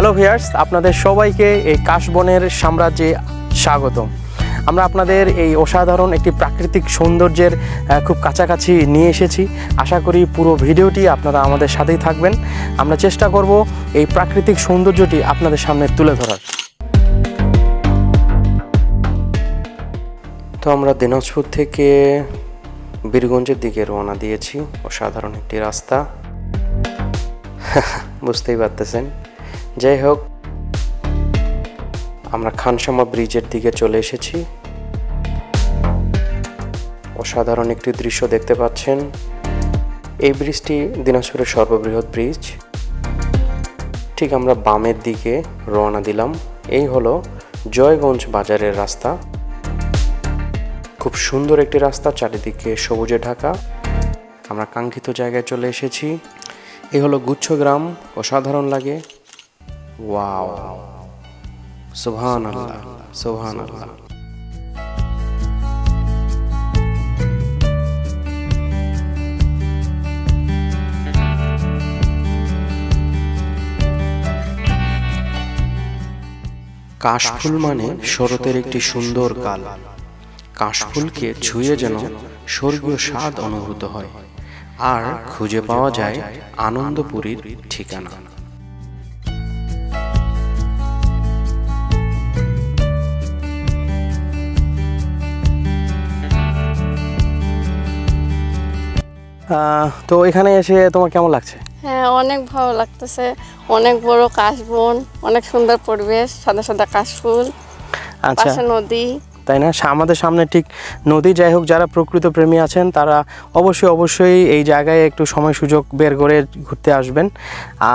Hello viewers, আপনাদের সবাইকে এই কাশবনের সাম্রাজ্যে স্বাগতম। আমরা আপনাদের এই অসাধারণ একটি প্রাকৃতিক সৌন্দর্যের খুব কাছাকাছি নিয়ে এসেছি। আশা করি পুরো ভিডিওটি আপনারা আমাদের সাথেই থাকবেন। আমরা চেষ্টা করব এই প্রাকৃতিক সৌন্দর্যটি আপনাদের সামনে তুলে ধরার। তো আমরা দিনাজপুর থেকে বীরগঞ্জের দিকে রওনা দিয়েছি। অসাধারণ একটি রাস্তা, বুঝতেই পারতেছেন। যাই হোক, আমরা খানসামা ব্রিজের দিকে চলে এসেছি। অসাধারণ একটি দৃশ্য দেখতে পাচ্ছেন। এই ব্রিজটি দিনাজপুরের সর্ববৃহৎ ব্রিজ। ঠিক আমরা বামের দিকে রওনা দিলাম। এই হলো জয়গঞ্জ বাজারের রাস্তা। খুব সুন্দর একটি রাস্তা, চারিদিকে সবুজে ঢাকা। আমরা কাঙ্ক্ষিত জায়গায় চলে এসেছি। এই হলো গুচ্ছগ্রাম। অসাধারণ লাগে। ওয়াও, সুবহানাল্লাহ, সুবহানাল্লাহ। কাশফুল মানে শরতের একটি সুন্দর কাল। কাশফুলকে ছুঁয়ে যেন স্বর্গীয় স্বাদ অনুভূত হয়, আর খুঁজে পাওয়া যায় আনন্দপুরীর ঠিকানা। তো এখানে এসে তোমার কেমন লাগছে? হ্যাঁ, অনেক ভালো লাগতেছে। অনেক বড় কাশবন, অনেক সুন্দর পরিবেশ, সাদা সাদা কাশফুল, পাশে নদী, তাই না? আমাদের সামনে ঠিক নদী। যাই হোক, যারা প্রকৃত প্রেমী আছেন তারা অবশ্যই এই জায়গায় একটু সময় সুযোগ বের করে ঘুরতে আসবেন।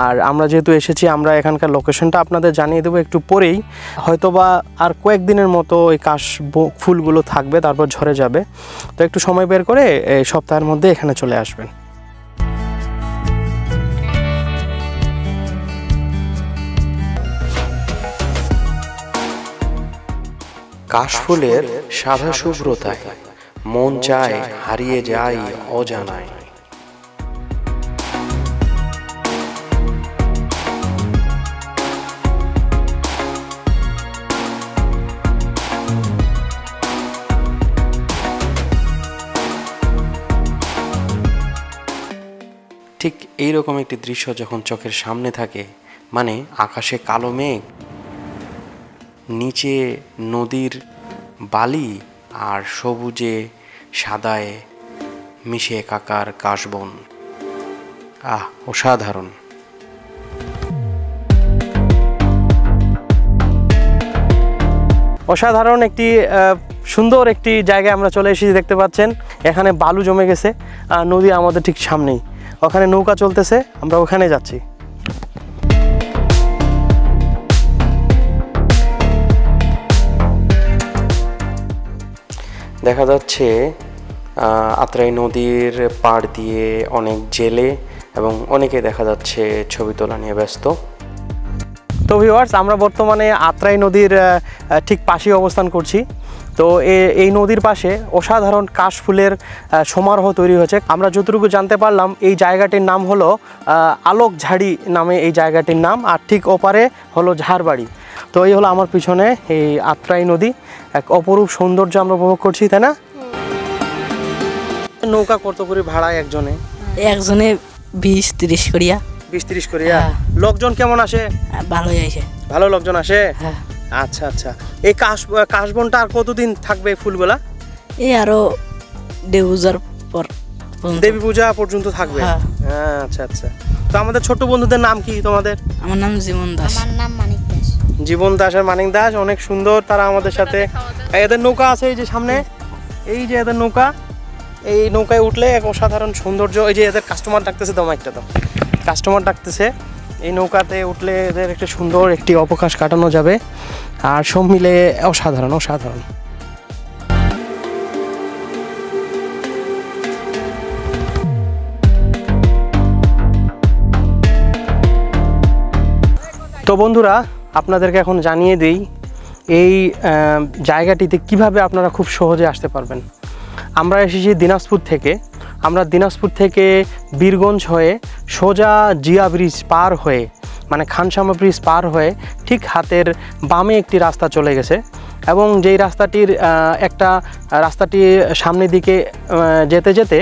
আর আমরা যেহেতু এসেছি, আমরা এখানকার লোকেশনটা আপনাদের জানিয়ে দেবো একটু পরেই। হয়তোবা আর কয়েকদিনের মতো এই কাশ ফুলগুলো থাকবে, তারপর ঝরে যাবে। তো একটু সময় বের করে এই সপ্তাহের মধ্যে এখানে চলে আসবেন। কাশফুলের সাদা শুভ্রতায় মন চায় হারিয়ে যায় অজানায়। ঠিক এইরকম একটি দৃশ্য যখন চোখের সামনে থাকে, মানে আকাশে কালো মেঘ, নিচে নদীর বালি আর সবুজে সাদায় মিশে একাকার কাশবন, অসাধারণ। অসাধারণ একটি সুন্দর একটি জায়গায় আমরা চলে এসেছি। দেখতে পাচ্ছেন এখানে বালু জমে গেছে, নদী আমাদের ঠিক সামনেই। ওখানে নৌকা চলতেছে, আমরা ওখানে যাচ্ছি। দেখা যাচ্ছে আত্রাই নদীর পাড় দিয়ে অনেক জেলে এবং অনেকে দেখা যাচ্ছে ছবি তোলা নিয়ে ব্যস্ত। তো ভিউয়ার্স, আমরা বর্তমানে আত্রাই নদীর ঠিক পাশেই অবস্থান করছি। তো এই নদীর পাশে অসাধারণ কাশফুলের সমারোহ তৈরি হয়েছে। আমরা যতটুকু জানতে পারলাম, এই জায়গাটির নাম হলো আলোকঝাড়ি নামে এই জায়গাটির নাম, আর ঠিক ওপারে হলো ঝাড়বাড়ি। তো এই হলো আমার পিছনে এই আত্রাই নদী। এক অপরূপ সৌন্দর্য আমরা উপভোগ করছি, তাই না? নৌকা কত করে ভাড়া একজনে? 20-30 করিয়া। 20-30 করিয়া। লোকজন কেমন আসে? ভালোই আসে। ভালো লোকজন আসে? হ্যাঁ। আচ্ছা আচ্ছা। এই কাশবনটা আর কতদিন থাকবে ফুলগুলা? এই আরো দেবী পূজা পর্যন্ত থাকবে। হ্যাঁ, আচ্ছা আচ্ছা। তো আমাদের ছোট বন্ধুদের নাম কি তোমাদের? আমার নাম জীবন দাস। আমার নাম মানিক দাস। জীবন দাস আর মানিক দাস, অনেক সুন্দর তারা আমাদের সাথে। এদের নৌকা আছে এই যে সামনে, এই যে এদের নৌকা। এই নৌকায় উঠলে এক অসাধারণ সৌন্দর্য। এই যে এদের কাস্টমার ডাকতেছে, একটা তো কাস্টমার ডাকতেছে। এই নৌকাতে উঠলে এদের একটা সুন্দর একটি অবকাশ কাটানো যাবে, আর সব মিলে অসাধারণ অসাধারণ। তো বন্ধুরা, আপনাদেরকে এখন জানিয়ে দিই এই জায়গাটিতে কিভাবে আপনারা খুব সহজে আসতে পারবেন। আমরা এসেছি দিনাজপুর থেকে। আমরা দিনাজপুর থেকে বীরগঞ্জ হয়ে সোজা জিয়া ব্রিজ পার হয়ে মানে খানসামা ব্রিজ পার হয়ে ঠিক হাতের বামে একটি রাস্তা চলে গেছে এবং যেই রাস্তাটির রাস্তাটি সামনের দিকে যেতে যেতে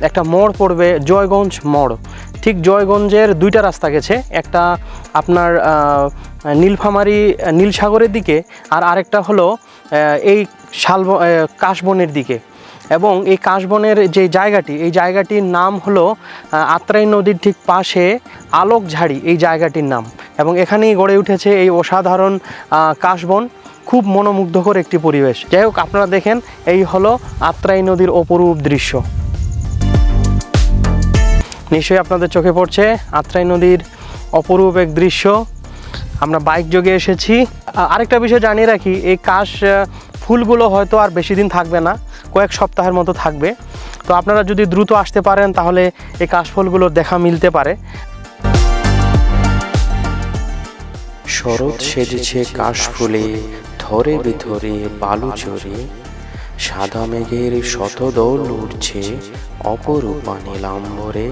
একটা মোড় পড়বে, জয়গঞ্জ মোড়। ঠিক জয়গঞ্জের দুইটা রাস্তা গেছে, একটা আপনার নীলসাগরের দিকে আর আরেকটা হলো এই কাশবনের দিকে। এবং এই কাশবনের যে জায়গাটি, এই জায়গাটির নাম হলো আত্রাই নদীর ঠিক পাশে আলোকঝাড়ি এই জায়গাটির নাম। এবং এখানেই গড়ে উঠেছে এই অসাধারণ কাশবন, খুব মনোমুগ্ধকর একটি পরিবেশ। যাই হোক, আপনারা দেখেন এই হলো আত্রাই নদীর অপরূপ দৃশ্য। নিশ্চয়ই আপনাদের চোখে পড়ছে আত্রাই নদীর অপরূপ এক দৃশ্য। আমরা বাইক যোগে এসেছি। আরেকটা বিষয় জানিয়ে রাখি, এই কাশ ফুলগুলো হয়তো আর বেশি দিন থাকবে না, কয়েক সপ্তাহের মতো থাকবে। তো আপনারা যদি দ্রুত আসতে পারেন তাহলে এই কাশফুলগুলোর দেখা মিলতে পারে। শরৎ সেজেছে কাশফুলে, ধরে বিধরে বালু চড়ে, সাদা মেঘের শতদল উঠছে অপরূপা নীলাম্বরে।